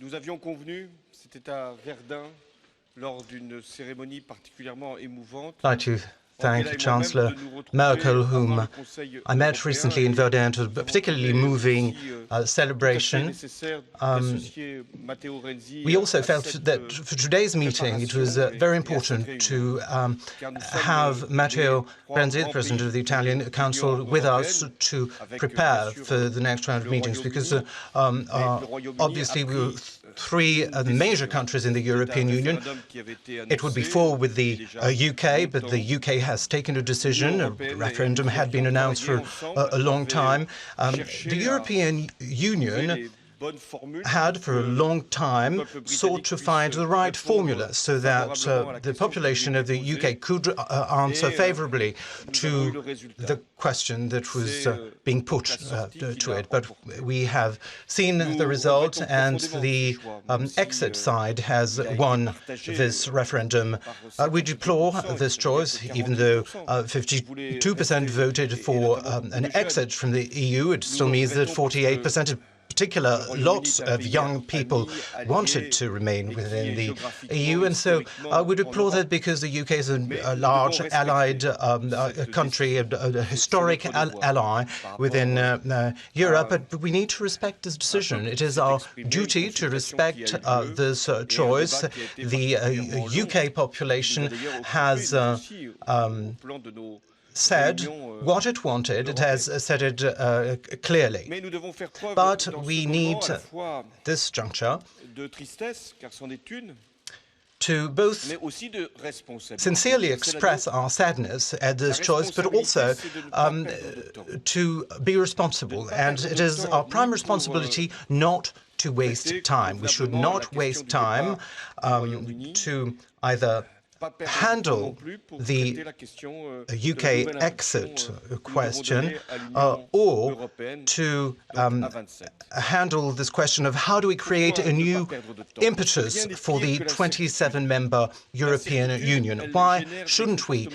I'd like to thank Chancellor Merkel, whom I met recently in Verdun, to a particularly moving celebration. We also felt that for today's meeting, it was very important to have Matteo Renzi, the President of the Italian Council, with us to prepare for the next round of meetings, because obviously we were three major countries in the European Union. It would be four with the UK, but the UK has taken a decision. A referendum had been announced for a long time. The European Union had for a long time sought to find the right formula so that the population of the UK could answer favourably to the question that was being put to it. But we have seen the result, and the exit side has won this referendum. We deplore this choice, even though 52% voted for an exit from the EU. It still means that 48%, particular lots of young people, wanted to remain within the EU, and so I would deplore that, because the UK is a large allied country, a historic ally within Europe, but we need to respect this decision. It is our duty to respect this choice. The UK population has said what it wanted. It has said it clearly. But we need, this juncture, to both sincerely express our sadness at this choice, but also to be responsible. And it is our prime responsibility not to waste time. We should not waste time to either handle the UK exit question or to handle this question of how do we create a new impetus for the 27-member European Union. Why shouldn't we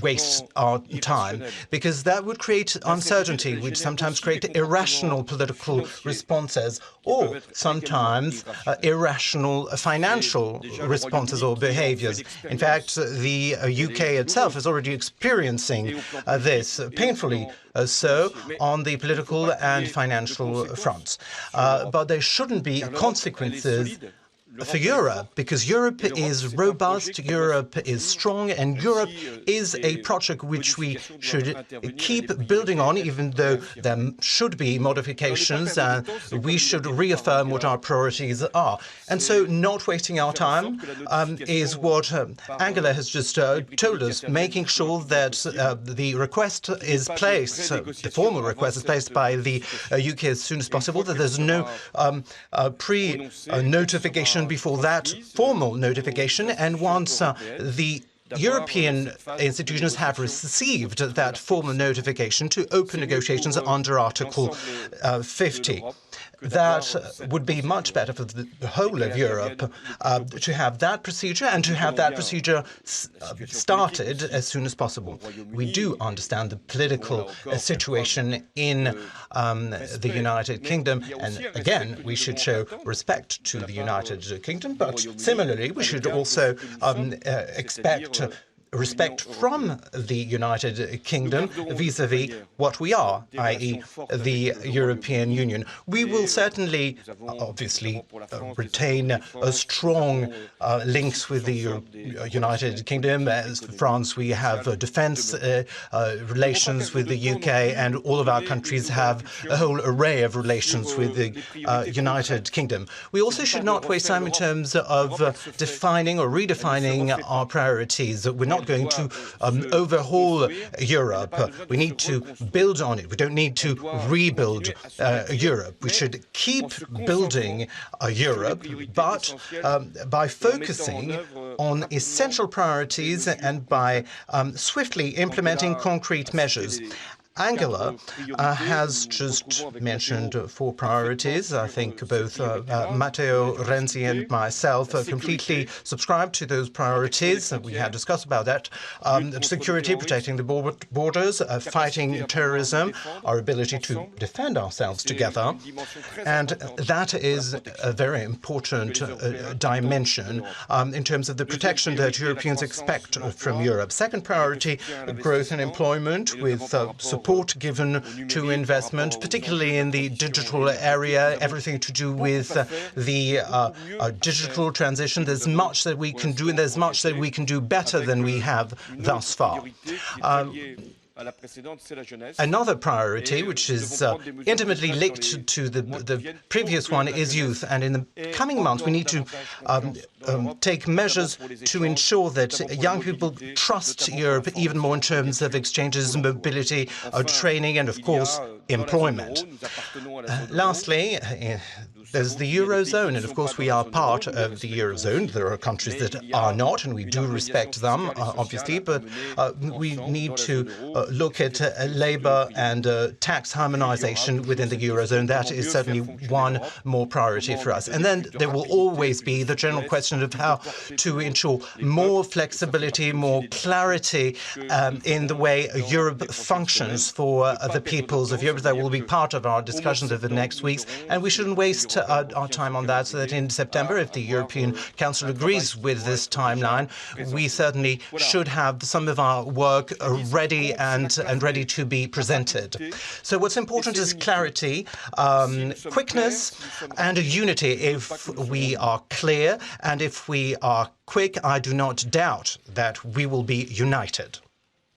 waste our time? Because that would create uncertainty, which sometimes create irrational political responses, or sometimes irrational financial responses or behaviors. In fact, the UK itself is already experiencing this, painfully so, on the political and financial fronts. But there shouldn't be consequences for Europe, because Europe is robust, Europe is strong, and Europe is a project which we should keep building on, even though there should be modifications, and we should reaffirm what our priorities are. And so not wasting our time is what Angela has just told us, making sure that the request is placed, the formal request is placed by the UK as soon as possible, that there's no pre-notification before that formal notification, and once the European institutions have received that formal notification, to open negotiations under Article 50. That would be much better for the whole of Europe to have that procedure, and to have that procedure started as soon as possible. We do understand the political situation in the United Kingdom, and again, we should show respect to the United Kingdom, but similarly, we should also expect respect from the United Kingdom vis-à-vis what we are, i.e. the European Union. We will certainly, obviously, retain a strong links with the United Kingdom. As for France, we have defence relations with the UK, and all of our countries have a whole array of relations with the United Kingdom. We also should not waste time in terms of defining or redefining our priorities. We're not going to overhaul Europe. We need to build on it. We don't need to rebuild Europe. We should keep building Europe, but by focusing on essential priorities and by swiftly implementing concrete measures. Angela has just mentioned 4 priorities. I think both Matteo Renzi and myself completely subscribe to those priorities. We had discussed about that. Security, protecting the borders, fighting terrorism, our ability to defend ourselves together. And that is a very important dimension in terms of the protection that Europeans expect from Europe. Second priority, growth and employment with support given to investment, particularly in the digital area, everything to do with the digital transition. There's much that we can do, and there's much that we can do better than we have thus far. Another priority, which is intimately linked to the previous one, is youth. And in the coming months, we need to take measures to ensure that young people trust Europe even more in terms of exchanges, mobility, training, and, of course, employment. Lastly, there's the Eurozone, and of course we are part of the Eurozone. There are countries that are not, and we do respect them, obviously, but we need to look at labour and tax harmonization within the Eurozone. That is certainly one more priority for us. And then there will always be the general question of how to ensure more flexibility, more clarity in the way Europe functions for the peoples of Europe. That will be part of our discussions over the next weeks, and we shouldn't waste our time on that, so that in September, if the European Council agrees with this timeline, we certainly should have some of our work ready and ready to be presented. So what's important is clarity, quickness, and unity. If we are clear and if we are quick, I do not doubt that we will be united.